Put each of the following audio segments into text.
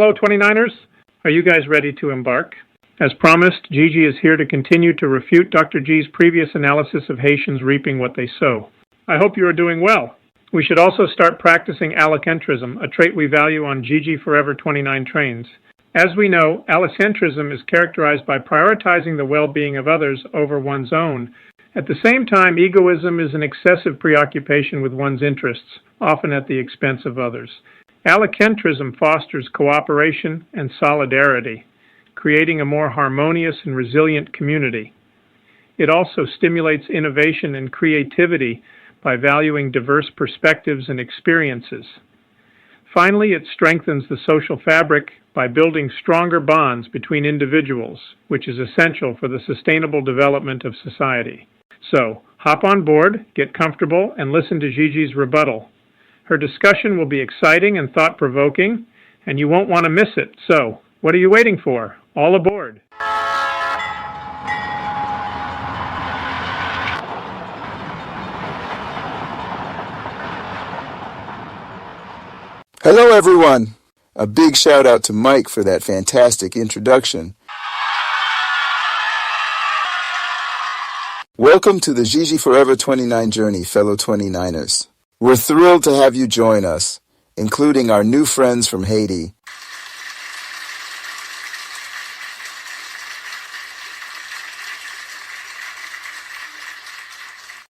fellow 29ers. Are you guys ready to embark? As promised, Gigi is here to continue to refute Dr. G's previous analysis of Haitians reaping what they sow. I hope you are doing well. We should also start practicing allocentrism, a trait we value on Gigi Forever 29 trains. As we know, allocentrism is characterized by prioritizing the well-being of others over one's own. At the same time, egoism is an excessive preoccupation with one's interests, often at the expense of others. Allocentrism fosters cooperation and solidarity, creating a more harmonious and resilient community. It also stimulates innovation and creativity by valuing diverse perspectives and experiences. Finally, it strengthens the social fabric by building stronger bonds between individuals, which is essential for the sustainable development of society. So, hop on board, get comfortable, and listen to Gigi's rebuttal. Her discussion will be exciting and thought-provoking, and you won't want to miss it. So, what are you waiting for? All aboard! Hello, everyone. A big shout out to Mike for that fantastic introduction. Welcome to the Gigi Forever 29 journey, fellow 29ers. We're thrilled to have you join us, including our new friends from Haiti.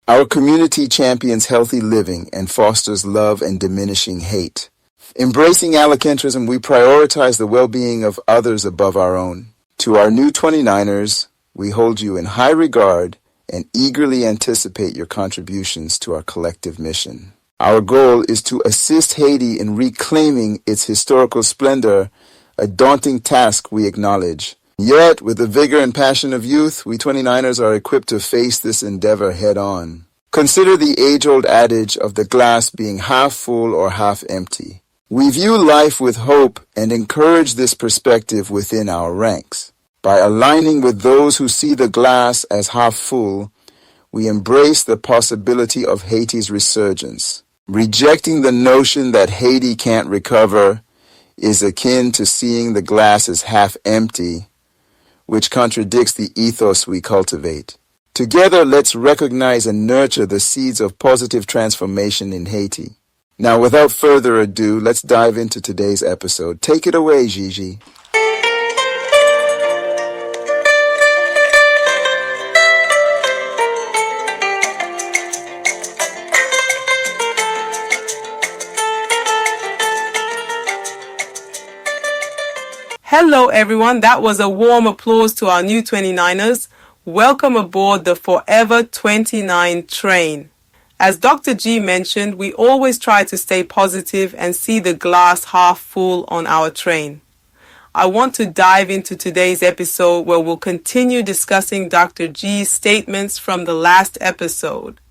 Our community champions healthy living and fosters love and diminishing hate. Embracing allocentrism, we prioritize the well-being of others above our own. To our new 29ers, we hold you in high regard and eagerly anticipate your contributions to our collective mission. Our goal is to assist Haiti in reclaiming its historical splendor, a daunting task we acknowledge. Yet, with the vigor and passion of youth, we 29ers are equipped to face this endeavor head-on. Consider the age-old adage of the glass being half full or half empty. We view life with hope and encourage this perspective within our ranks. By aligning with those who see the glass as half full, we embrace the possibility of Haiti's resurgence. Rejecting the notion that Haiti can't recover is akin to seeing the glass as half empty, which contradicts the ethos we cultivate. Together, let's recognize and nurture the seeds of positive transformation in Haiti. Now, without further ado, let's dive into today's episode. Take it away, Gigi. Hello everyone, that was a warm applause to our new 29ers. Welcome aboard the Forever 29 train. As Dr. G mentioned, we always try to stay positive and see the glass half full on our train. I want to dive into today's episode where we'll continue discussing Dr. G's statements from the last episode.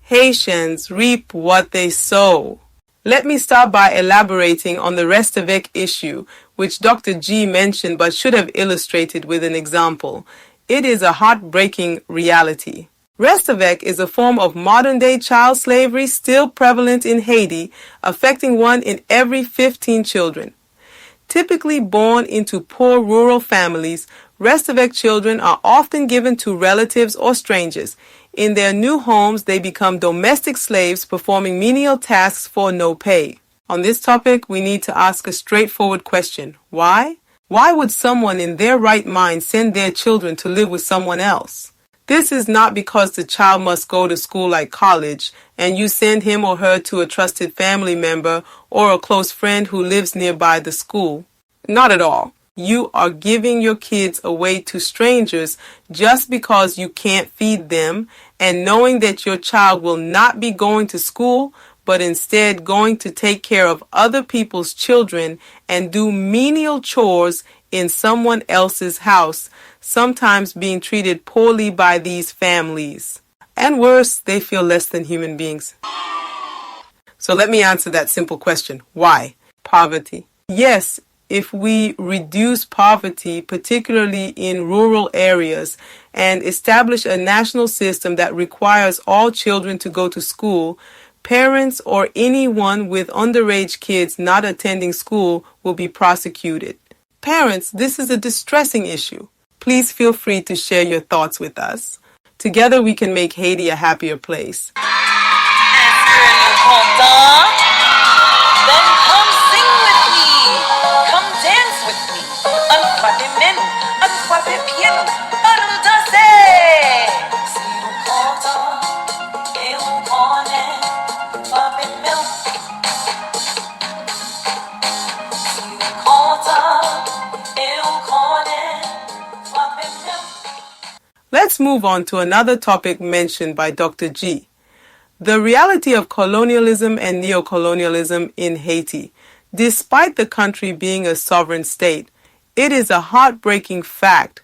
Haitians reap what they sow. Let me start by elaborating on the reste avec issue, which Dr. G mentioned but should have illustrated with an example. It is a heartbreaking reality. Reste avec is a form of modern-day child slavery still prevalent in Haiti, affecting 1 in every 15 children. Typically born into poor rural families, reste avec children are often given to relatives or strangers. In their new homes, they become domestic slaves performing menial tasks for no pay. On this topic, we need to ask a straightforward question. Why? Why would someone in their right mind send their children to live with someone else? This is not because the child must go to school like college and you send him or her to a trusted family member or a close friend who lives nearby the school. Not at all. You are giving your kids away to strangers just because you can't feed them and knowing that your child will not be going to school but instead going to take care of other people's children and do menial chores in someone else's house, sometimes being treated poorly by these families. And worse, they feel less than human beings. So let me answer that simple question. Why? Poverty. Yes, if we reduce poverty, particularly in rural areas, and establish a national system that requires all children to go to school, Parents or anyone with underage kids not attending school will be prosecuted. Parents, this is a distressing issue. Please feel free to share your thoughts with us. Together we can make Haiti a happier place. Then come sing with me, come dance with me. Unfrappez men, unfrappez pieds, on danser. Si nous comptons et on connaît, frappez men. Si nous comptons et on connaît, frappez men. Let's move on to another topic mentioned by Dr. G. The reality of colonialism and neocolonialism in Haiti. Despite the country being a sovereign state, it is a heartbreaking fact.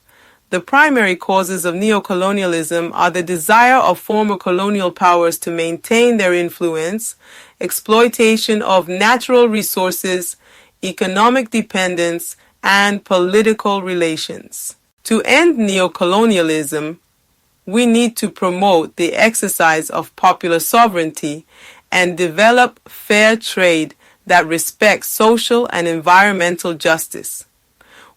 The primary causes of neocolonialism are the desire of former colonial powers to maintain their influence, exploitation of natural resources, economic dependence, and political relations. To end neocolonialism, we need to promote the exercise of popular sovereignty and develop fair trade that respects social and environmental justice.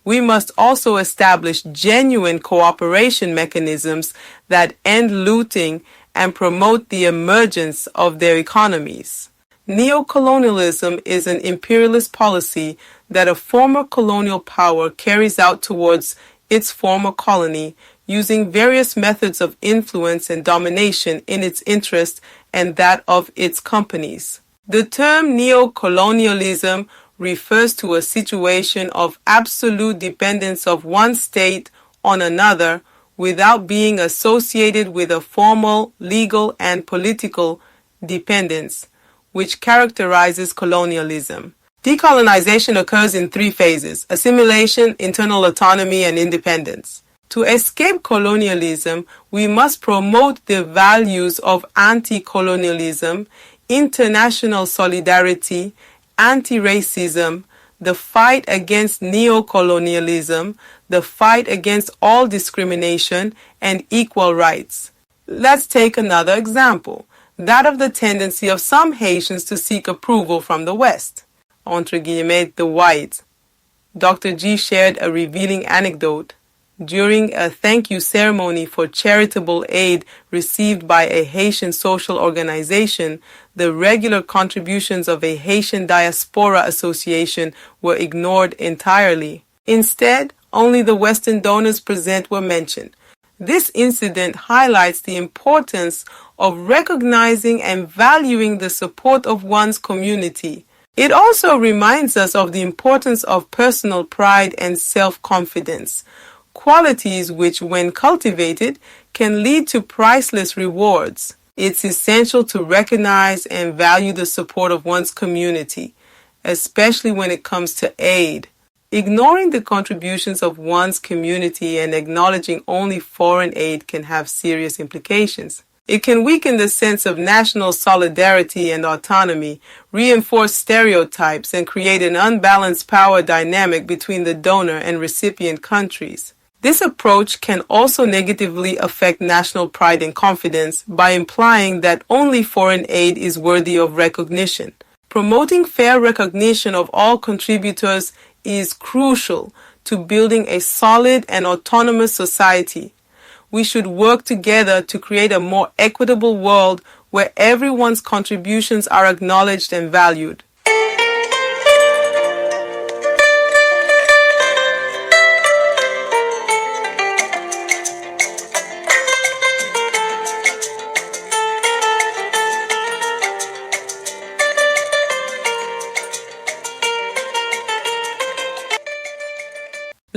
We must also establish genuine cooperation mechanisms that end looting and promote the emergence of their economies. Neocolonialism is an imperialist policy that a former colonial power carries out towards its former colony, using various methods of influence and domination in its interest and that of its companies. The term neocolonialism refers to a situation of absolute dependence of one state on another without being associated with a formal, legal, and political dependence, which characterizes colonialism. Decolonization occurs in three phases: assimilation, internal autonomy, and independence. To escape colonialism, we must promote the values of anti-colonialism, international solidarity, anti-racism, the fight against neocolonialism, the fight against all discrimination, and equal rights. Let's take another example, that of the tendency of some Haitians to seek approval from the West. Entre guillemets, the whites. Dr. G shared a revealing anecdote. During a thank you ceremony for charitable aid received by a Haitian social organization, the regular contributions of a Haitian Diaspora Association were ignored entirely. Instead, only the Western donors present were mentioned. This incident highlights the importance of recognizing and valuing the support of one's community. It also reminds us of the importance of personal pride and self-confidence, qualities which, when cultivated, can lead to priceless rewards. It's essential to recognize and value the support of one's community, especially when it comes to aid. Ignoring the contributions of one's community and acknowledging only foreign aid can have serious implications. It can weaken the sense of national solidarity and autonomy, reinforce stereotypes, and create an unbalanced power dynamic between the donor and recipient countries. This approach can also negatively affect national pride and confidence by implying that only foreign aid is worthy of recognition. Promoting fair recognition of all contributors is crucial to building a solid and autonomous society. We should work together to create a more equitable world where everyone's contributions are acknowledged and valued.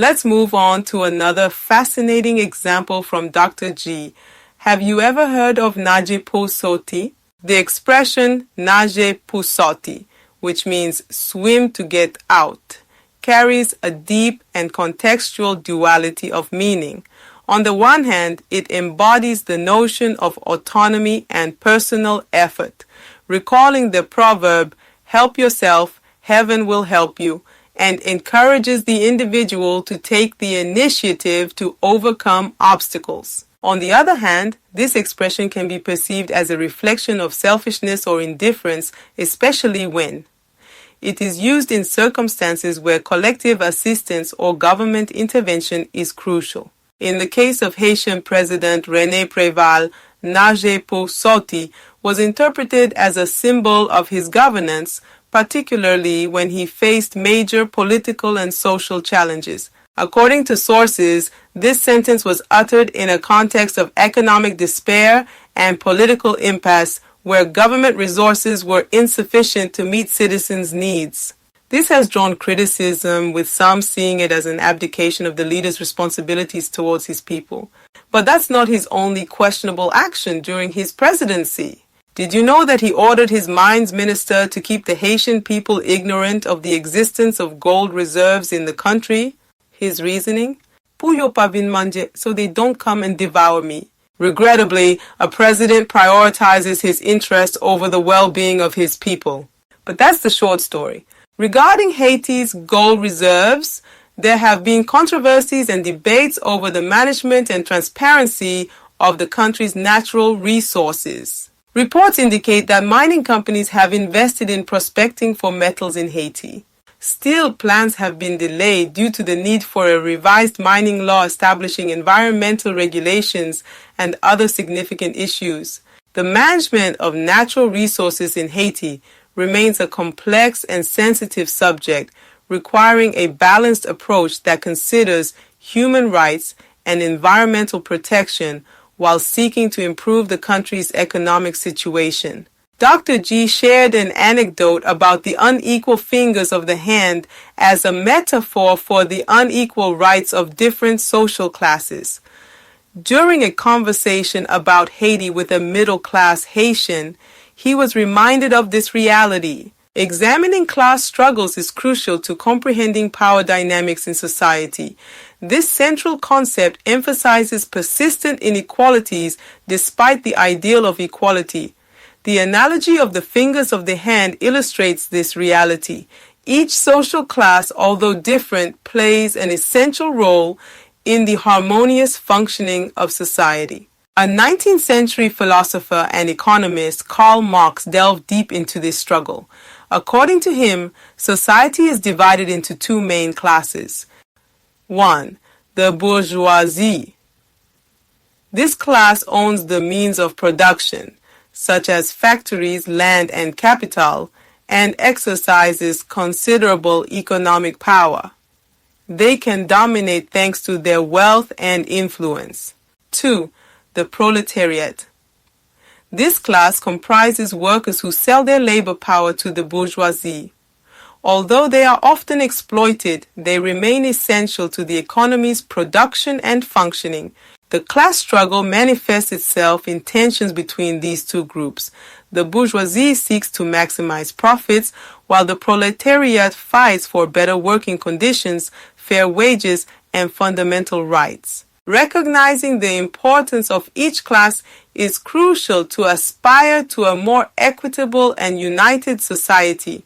Let's move on to another fascinating example from Dr. G. Have you ever heard of nage pour sauter? The expression nage pour sauter, which means swim to get out, carries a deep and contextual duality of meaning. On the one hand, it embodies the notion of autonomy and personal effort, recalling the proverb, "Help yourself, heaven will help you," and encourages the individual to take the initiative to overcome obstacles. On the other hand, this expression can be perceived as a reflection of selfishness or indifference, especially when it is used in circumstances where collective assistance or government intervention is crucial. In the case of Haitian President René Préval, Nage pour sorti was interpreted as a symbol of his governance, particularly when he faced major political and social challenges. According to sources, this sentence was uttered in a context of economic despair and political impasse where government resources were insufficient to meet citizens' needs. This has drawn criticism, with some seeing it as an abdication of the leader's responsibilities towards his people. But that's not his only questionable action during his presidency. Did you know that he ordered his mines minister to keep the Haitian people ignorant of the existence of gold reserves in the country? His reasoning? Pou yo pa vin manje, so they don't come and devour me. Regrettably, a president prioritizes his interest over the well-being of his people. But that's the short story. Regarding Haiti's gold reserves, there have been controversies and debates over the management and transparency of the country's natural resources. Reports indicate that mining companies have invested in prospecting for metals in Haiti. Still, plans have been delayed due to the need for a revised mining law establishing environmental regulations and other significant issues. The management of natural resources in Haiti remains a complex and sensitive subject, requiring a balanced approach that considers human rights and environmental protection while seeking to improve the country's economic situation. Dr. G shared an anecdote about the unequal fingers of the hand as a metaphor for the unequal rights of different social classes. During a conversation about Haiti with a middle-class Haitian, he was reminded of this reality. Examining class struggles is crucial to comprehending power dynamics in society. This central concept emphasizes persistent inequalities despite the ideal of equality. The analogy of the fingers of the hand illustrates this reality. Each social class, although different, plays an essential role in the harmonious functioning of society. A 19th century philosopher and economist, Karl Marx, delved deep into this struggle. According to him, society is divided into two main classes. 1. The bourgeoisie. This class owns the means of production, such as factories, land, and capital, and exercises considerable economic power. They can dominate thanks to their wealth and influence. 2. The proletariat. This class comprises workers who sell their labor power to the bourgeoisie. Although they are often exploited, they remain essential to the economy's production and functioning. The class struggle manifests itself in tensions between these two groups. The bourgeoisie seeks to maximize profits, while the proletariat fights for better working conditions, fair wages, and fundamental rights. Recognizing the importance of each class is crucial to aspire to a more equitable and united society.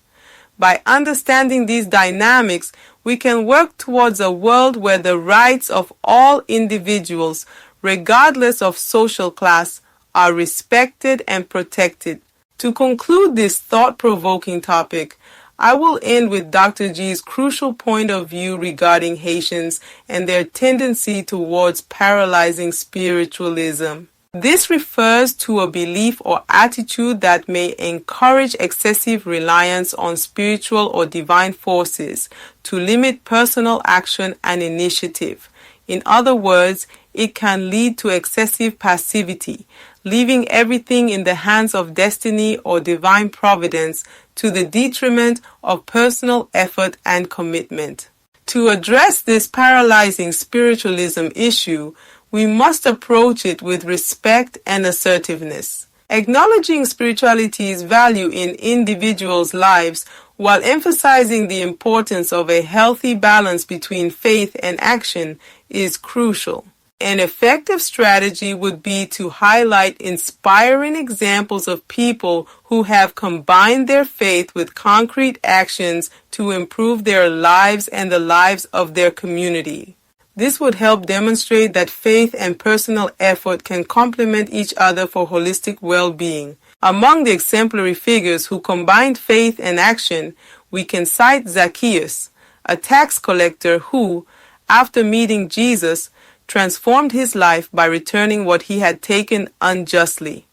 By understanding these dynamics, we can work towards a world where the rights of all individuals, regardless of social class, are respected and protected. To conclude this thought-provoking topic, I will end with Dr. G's crucial point of view regarding Haitians and their tendency towards paralyzing spiritualism. This refers to a belief or attitude that may encourage excessive reliance on spiritual or divine forces to limit personal action and initiative. In other words, it can lead to excessive passivity, leaving everything in the hands of destiny or divine providence to the detriment of personal effort and commitment. To address this paralyzing spiritualism issue, we must approach it with respect and assertiveness. Acknowledging spirituality's value in individuals' lives while emphasizing the importance of a healthy balance between faith and action is crucial. An effective strategy would be to highlight inspiring examples of people who have combined their faith with concrete actions to improve their lives and the lives of their community. This would help demonstrate that faith and personal effort can complement each other for holistic well-being. Among the exemplary figures who combined faith and action, we can cite Zacchaeus, a tax collector who, after meeting Jesus, transformed his life by returning what he had taken unjustly.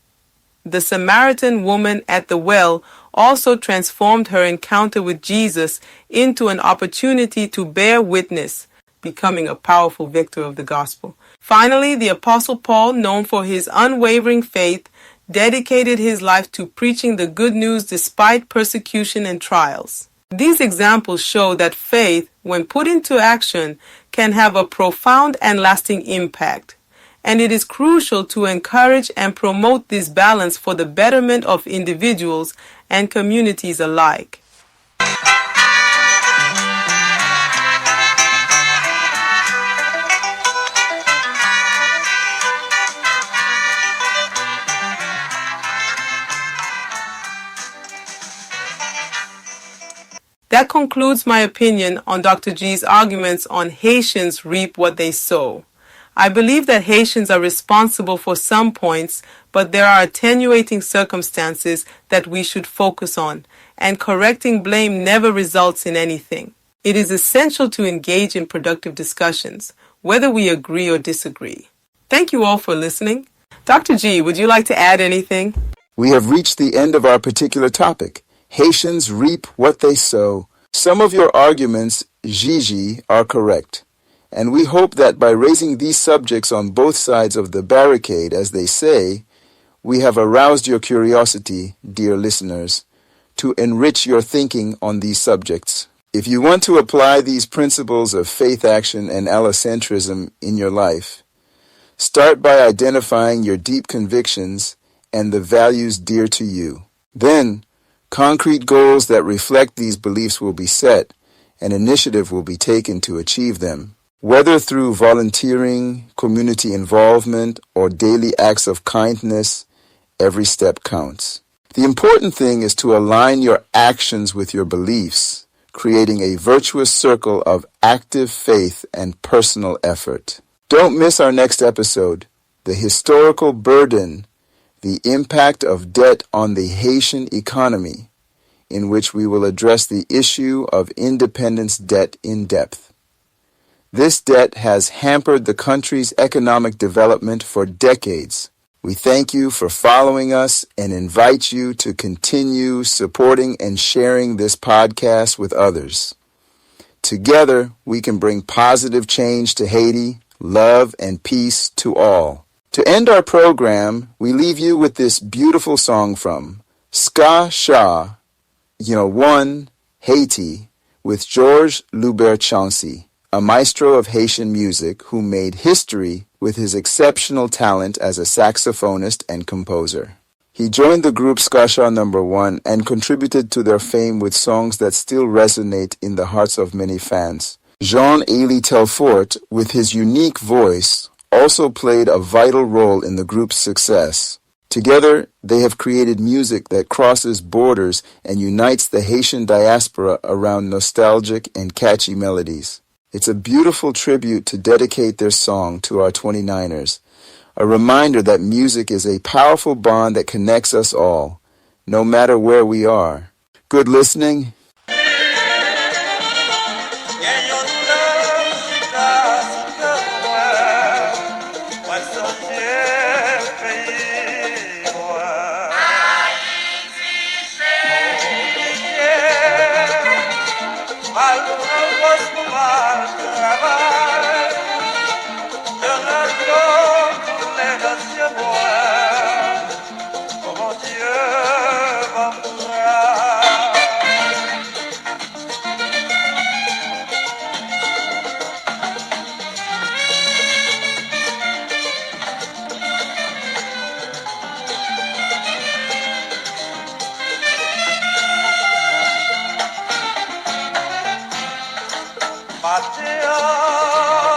The Samaritan woman at the well also transformed her encounter with Jesus into an opportunity to bear witness, becoming a powerful victor of the gospel. Finally, the Apostle Paul, known for his unwavering faith, dedicated his life to preaching the good news despite persecution and trials. These examples show that faith, when put into action, can have a profound and lasting impact. And it is crucial to encourage and promote this balance for the betterment of individuals and communities alike. That concludes my opinion on Dr. G's arguments on Haitians reap what they sow. I believe that Haitians are responsible for some points, but there are attenuating circumstances that we should focus on, and correcting blame never results in anything. It is essential to engage in productive discussions, whether we agree or disagree. Thank you all for listening. Dr. G, would you like to add anything? We have reached the end of our particular topic. Haitians reap what they sow. Some of your arguments, Gigi, are correct. And we hope that by raising these subjects on both sides of the barricade, as they say, we have aroused your curiosity, dear listeners, to enrich your thinking on these subjects. If you want to apply these principles of faith action and allocentrism in your life, start by identifying your deep convictions and the values dear to you. Then, concrete goals that reflect these beliefs will be set, and initiative will be taken to achieve them. Whether through volunteering, community involvement, or daily acts of kindness, every step counts. The important thing is to align your actions with your beliefs, creating a virtuous circle of active faith and personal effort. Don't miss our next episode, The Historical Burden, the Impact of Debt on the Haitian Economy, in which we will address the issue of independence debt in depth. This debt has hampered the country's economic development for decades. We thank you for following us and invite you to continue supporting and sharing this podcast with others. Together, we can bring positive change to Haiti, love and peace to all. To end our program, we leave you with this beautiful song from Ska Shah, One, Haiti, with Georges Louber-Chauncey, a maestro of Haitian music who made history with his exceptional talent as a saxophonist and composer. He joined the group Ska Shah No. 1 and contributed to their fame with songs that still resonate in the hearts of many fans. Jean-Élie Telfort, with his unique voice, also played a vital role in the group's success. Together, they have created music that crosses borders and unites the Haitian diaspora around nostalgic and catchy melodies. It's a beautiful tribute to dedicate their song to our 29ers, a reminder that music is a powerful bond that connects us all, no matter where we are. Good listening. Mateo